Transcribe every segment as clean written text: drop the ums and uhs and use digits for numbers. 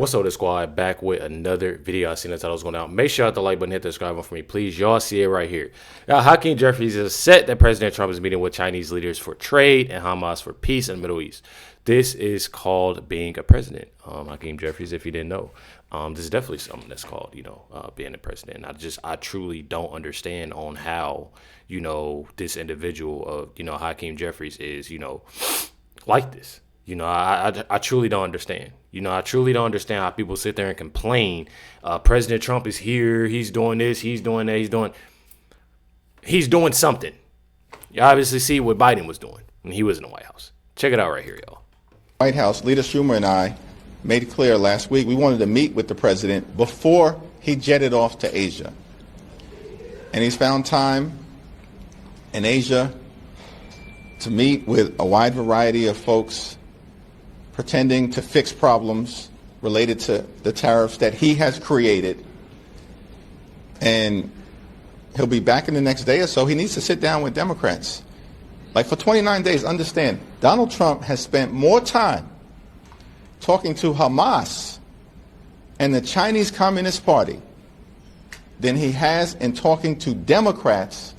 What's up, the squad? Back with another video. I seen the titles going out. Make sure you hit the like button, hit the subscribe button for me, please. Y'all see it right here. Now, Hakeem Jeffries is set that President Trump is meeting with Chinese leaders for trade and Hamas for peace in the Middle East. This is called being a president. Hakeem Jeffries, if you didn't know, this is definitely something that's called, being a president. I truly don't understand on how, this individual of, Hakeem Jeffries is, like this. I truly don't understand. I truly don't understand how people sit there and complain. President Trump is here. He's doing this. He's doing that. He's doing something. You obviously see what Biden was doing when he was in the White House. Check it out right here, y'all. White House, Leader Schumer and I made it clear last week we wanted to meet with the president before he jetted off to Asia. And he's found time in Asia to meet with a wide variety of folks pretending to fix problems related to the tariffs that he has created. And he'll be back in the next day or so. He needs to sit down with Democrats. Like for 29 days, understand, Donald Trump has spent more time talking to Hamas and the Chinese Communist Party than he has in talking to Democrats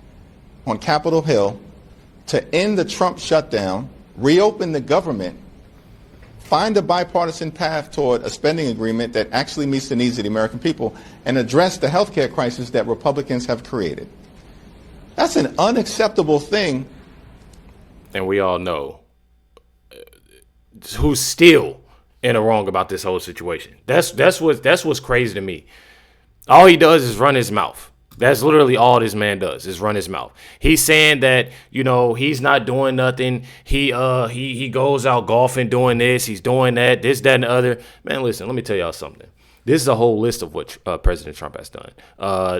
on Capitol Hill to end the Trump shutdown, reopen the government, find a bipartisan path toward a spending agreement that actually meets the needs of the American people, and address the health care crisis that Republicans have created. That's an unacceptable thing. And we all know who's still in the wrong about this whole situation. That's what's crazy to me. All he does is run his mouth. That's literally all this man does is run his mouth. He's saying that, he's not doing nothing. He goes out golfing, doing this. He's doing that, this, that, and the other. Man, listen, let me tell y'all something. This is a whole list of what President Trump has done.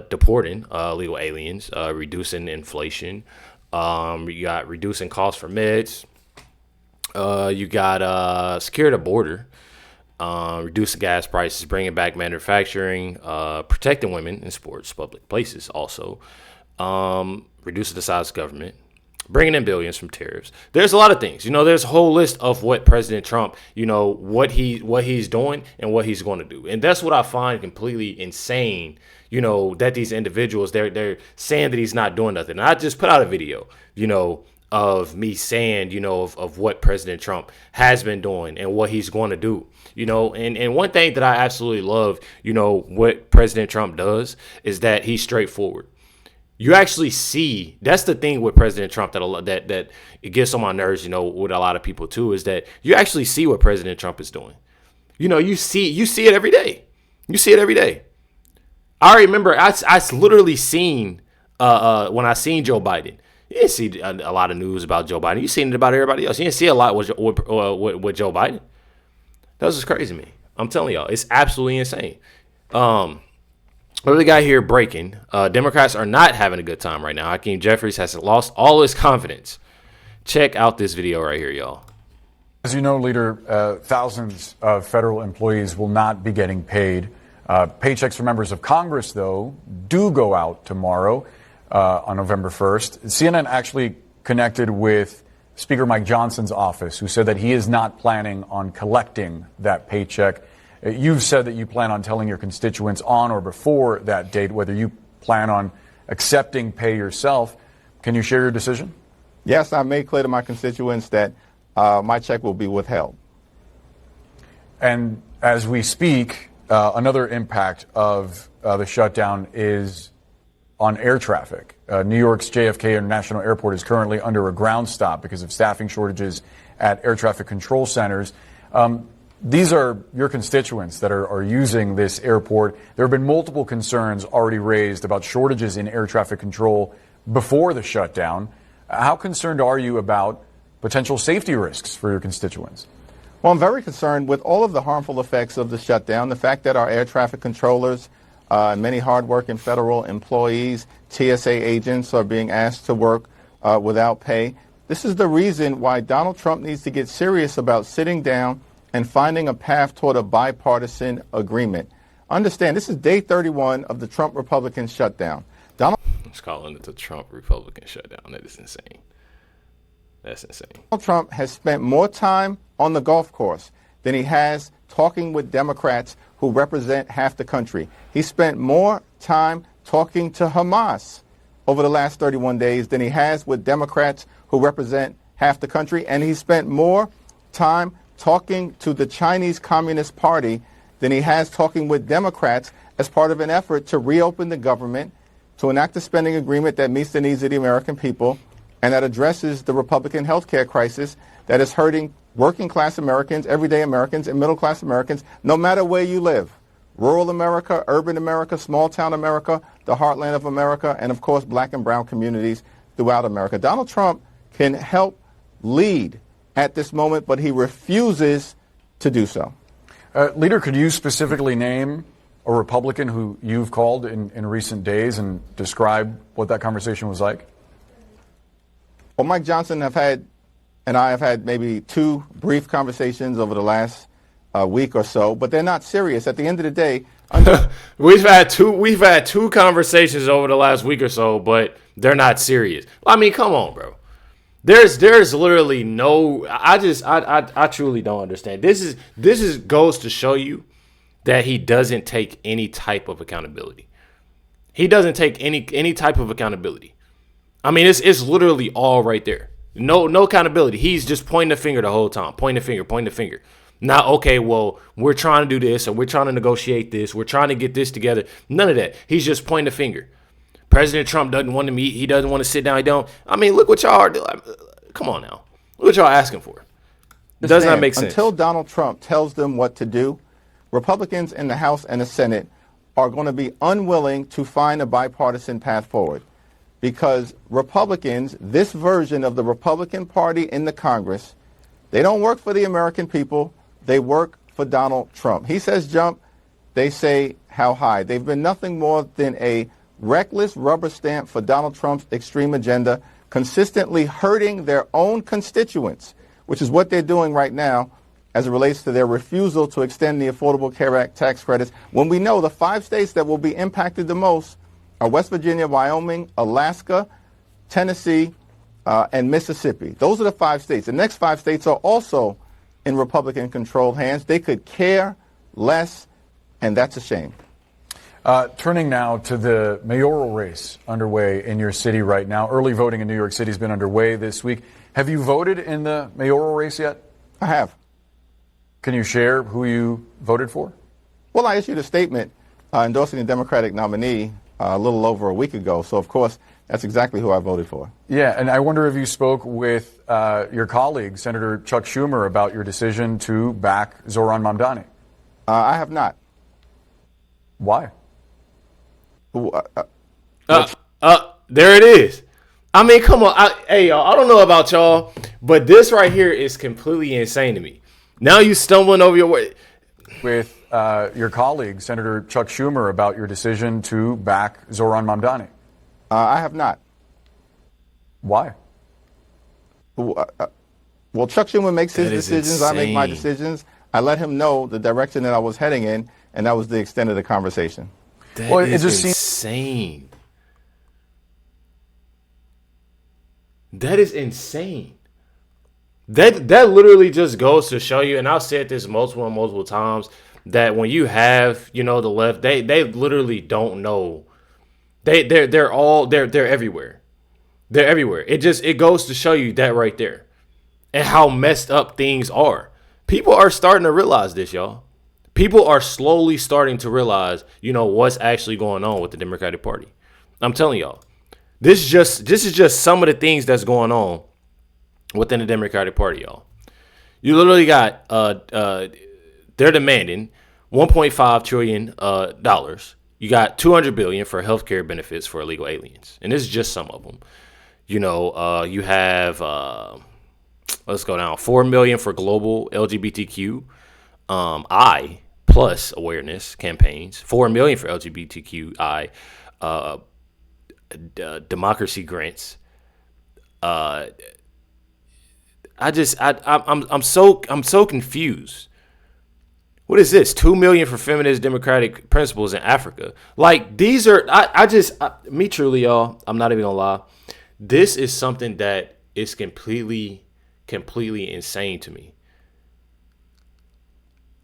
Deporting illegal aliens, reducing inflation. You got reducing costs for meds. You got secure the border. Reducing gas prices, bringing back manufacturing, protecting women in sports, public places also, reducing the size of government, bringing in billions from tariffs. There's a lot of things. There's a whole list of what President Trump, what he's doing and what he's going to do. And that's what I find completely insane, that these individuals, they're saying that he's not doing nothing. And I just put out a video, of me saying, of what President Trump has been doing and what he's going to do. And one thing that I absolutely love, what President Trump does is that he's straightforward. You actually see, that's the thing with President Trump that it gets on my nerves, with a lot of people too, is that you actually see what President Trump is doing. You see it every day. You see it every day. I remember I literally seen when I seen Joe Biden. You didn't see a lot of news about Joe Biden. You seen it about everybody else. You didn't see a lot with Joe Biden. That was just crazy to me. I'm telling y'all, it's absolutely insane. What do we got here breaking? Democrats are not having a good time right now. Hakeem Jeffries has lost all his confidence. Check out this video right here, y'all. As you know, Leader, thousands of federal employees will not be getting paid. Paychecks for members of Congress, though, do go out tomorrow on November 1st. CNN actually connected with Speaker Mike Johnson's office, who said that he is not planning on collecting that paycheck. You've said that you plan on telling your constituents on or before that date whether you plan on accepting pay yourself. Can you share your decision? Yes, I made clear to my constituents that my check will be withheld. And as we speak, another impact of the shutdown is on air traffic. New York's JFK International Airport is currently under a ground stop because of staffing shortages at air traffic control centers. These are your constituents that are using this airport. There have been multiple concerns already raised about shortages in air traffic control before the shutdown. How concerned are you about potential safety risks for your constituents? Well, I'm very concerned with all of the harmful effects of the shutdown. The fact that our air traffic controllers, many hardworking federal employees, TSA agents are being asked to work without pay. This is the reason why Donald Trump needs to get serious about sitting down and finding a path toward a bipartisan agreement. Understand, this is day 31 of the Trump Republican shutdown. It's calling it the Trump Republican shutdown. That is insane. That's insane. Donald Trump has spent more time on the golf course than he has talking with Democrats who represent half the country. He spent more time talking to Hamas over the last 31 days than he has with Democrats who represent half the country. And he spent more time talking to the Chinese Communist Party than he has talking with Democrats as part of an effort to reopen the government, to enact a spending agreement that meets the needs of the American people and that addresses the Republican health care crisis that is hurting working class Americans, everyday Americans, and middle class Americans, no matter where you live. Rural America, urban America, small town America, the heartland of America, and of course black and brown communities throughout America. Donald Trump can help lead at this moment, but he refuses to do so. Leader, could you specifically name a Republican who you've called in recent days and describe what that conversation was like? Well, Mike Johnson and I have had maybe 2 brief conversations over the last week or so, but they're not serious. At the end of the day, we've had two conversations over the last week or so, but they're not serious. I mean, come on, bro. There's literally no. I truly don't understand. This goes to show you that he doesn't take any type of accountability. He doesn't take any type of accountability. I mean, it's literally all right there. No accountability. He's just pointing the finger the whole time. Pointing the finger. Not, okay, well, we're trying to do this, or we're trying to negotiate this. We're trying to get this together. None of that. He's just pointing the finger. President Trump doesn't want to meet. He doesn't want to sit down. He don't. I mean, look what y'all are doing. Come on now. Look what y'all asking for. It does not make sense. Until Donald Trump tells them what to do, Republicans in the House and the Senate are going to be unwilling to find a bipartisan path forward. Because Republicans, this version of the Republican Party in the Congress, they don't work for the American people. They work for Donald Trump. He says jump, they say how high. They've been nothing more than a reckless rubber stamp for Donald Trump's extreme agenda, consistently hurting their own constituents, which is what they're doing right now as it relates to their refusal to extend the Affordable Care Act tax credits, when we know the 5 states that will be impacted the most are West Virginia, Wyoming, Alaska, Tennessee, and Mississippi. Those are the 5 states. The next 5 states are also in Republican-controlled hands. They could care less, and that's a shame. Turning now to the mayoral race underway in your city right now. Early voting in New York City has been underway this week. Have you voted in the mayoral race yet? I have. Can you share who you voted for? Well, I issued a statement endorsing the Democratic nominee a little over a week ago. So, of course, that's exactly who I voted for. Yeah, and I wonder if you spoke with your colleague, Senator Chuck Schumer, about your decision to back Zohran Mamdani. I have not. Why? There it is. I mean, come on. Hey, y'all, I don't know about y'all, but this right here is completely insane to me. Now you stumbling over your way. With your colleague, Senator Chuck Schumer, about your decision to back Zohran Mamdani. I have not. Why? Well, Chuck Schumer makes his decisions. Insane. I make my decisions. I let him know the direction that I was heading in, and that was the extent of the conversation. That Well, is it just insane. That is insane. That literally just goes to show you, and I've said this multiple times, that when you have, the left, they literally don't know. They're everywhere. They're everywhere. It goes to show you that right there, and how messed up things are. People are starting to realize this, y'all. People are slowly starting to realize, what's actually going on with the Democratic Party. I'm telling y'all, this is just some of the things that's going on within the Democratic Party, y'all. You literally got they're demanding $1.5 trillion dollars. You got $200 billion for healthcare benefits for illegal aliens, and this is just some of them. You have let's go down, $4 million for global LGBTQ I plus awareness campaigns, $4 million for LGBTQI democracy grants. I'm so confused. What is this? $2 million for feminist democratic principles in Africa. Like, these are, me truly, y'all, I'm not even gonna lie. This is something that is completely insane to me.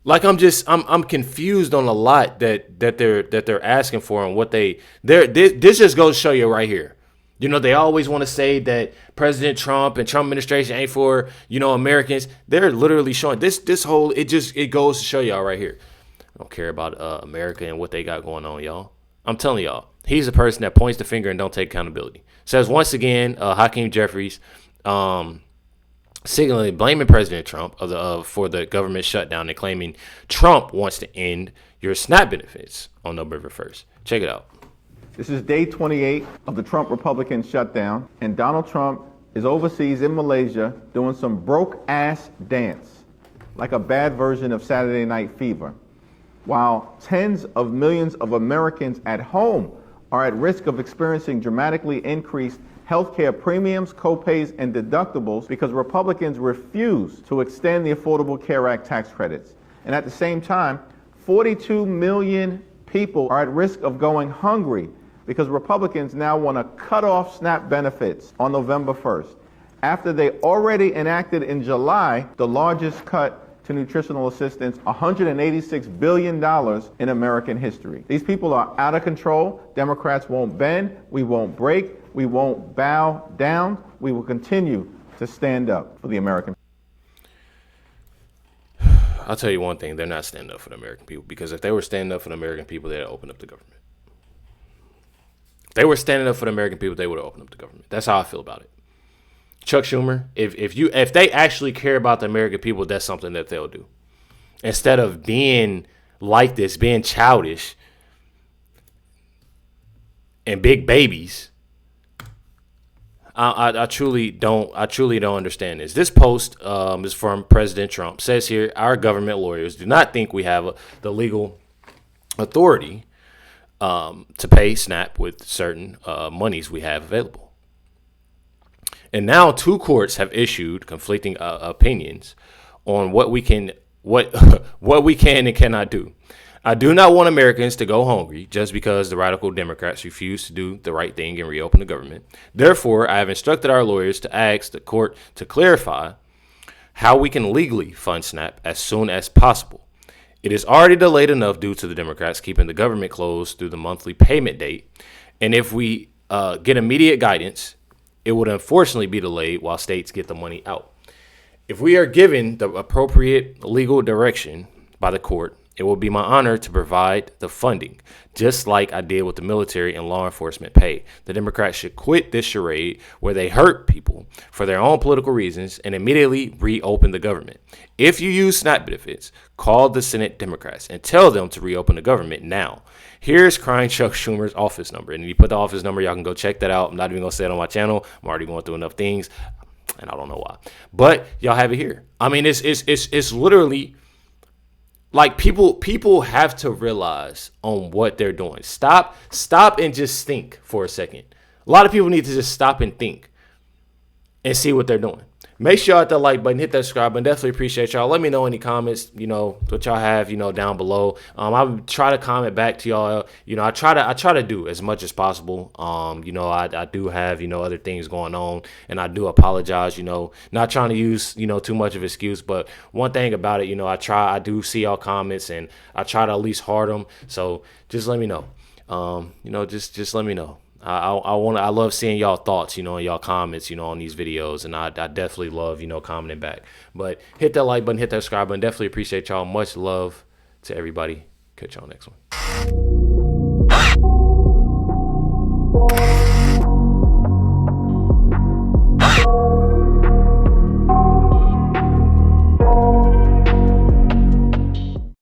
Like I'm confused on a lot that they're asking for and what this just goes to show you right here. You know, they always want to say that President Trump and Trump administration ain't for, Americans. They're literally showing this whole it goes to show y'all right here. I don't care about America and what they got going on, y'all. I'm telling y'all, he's a person that points the finger and don't take accountability. Says once again, Hakeem Jeffries, signaling blaming President Trump for the government shutdown and claiming Trump wants to end your SNAP benefits on November 1st. Check it out. This is day 28 of the Trump Republican shutdown, and Donald Trump is overseas in Malaysia doing some broke-ass dance, like a bad version of Saturday Night Fever, while tens of millions of Americans at home are at risk of experiencing dramatically increased healthcare premiums, copays, and deductibles because Republicans refuse to extend the Affordable Care Act tax credits. And at the same time, 42 million people are at risk of going hungry because Republicans now want to cut off SNAP benefits on November 1st, after they already enacted in July the largest cut to nutritional assistance, $186 billion in American history. These people are out of control. Democrats won't bend. We won't break. We won't bow down. We will continue to stand up for the American people. I'll tell you one thing. They're not standing up for the American people, because if they were standing up for the American people, they'd open up the government. If they were standing up for the American people, they would have opened up the government. That's how I feel about it. Chuck Schumer, if they actually care about the American people, that's something that they'll do. Instead of being like this, being childish and big babies, I truly don't understand this. This post is from President Trump. Says here, our government lawyers do not think we have the legal authority to pay SNAP with certain monies we have available. And now 2 courts have issued conflicting opinions on what we can and cannot do. I do not want Americans to go hungry just because the radical Democrats refuse to do the right thing and reopen the government. Therefore, I have instructed our lawyers to ask the court to clarify how we can legally fund SNAP as soon as possible. It is already delayed enough due to the Democrats keeping the government closed through the monthly payment date. And if we get immediate guidance, it would unfortunately be delayed while states get the money out. If we are given the appropriate legal direction by the court, it will be my honor to provide the funding, just like I did with the military and law enforcement pay. The Democrats should quit this charade where they hurt people for their own political reasons and immediately reopen the government. If you use SNAP benefits, call the Senate Democrats and tell them to reopen the government now. Here's crying Chuck Schumer's office number. And if you put the office number, y'all can go check that out. I'm not even going to say it on my channel. I'm already going through enough things, and I don't know why. But y'all have it here. I mean, it's literally like people have to realize on what they're doing. Stop and just think for a second. A lot of people need to just stop and think and see what they're doing. Make sure y'all hit that like button, hit that subscribe button. Definitely appreciate y'all. Let me know any comments, what y'all have, down below. I try to comment back to y'all. I try to do as much as possible. I do have, other things going on, and I do apologize, not trying to use, too much of an excuse. But one thing about it, I do see y'all comments, and I try to at least heart them. So just let me know. Just let me know. I love seeing y'all thoughts, and y'all comments, on these videos, and I definitely love, commenting back. But hit that like button, hit that subscribe button. Definitely appreciate y'all. Much love to everybody. Catch y'all next one.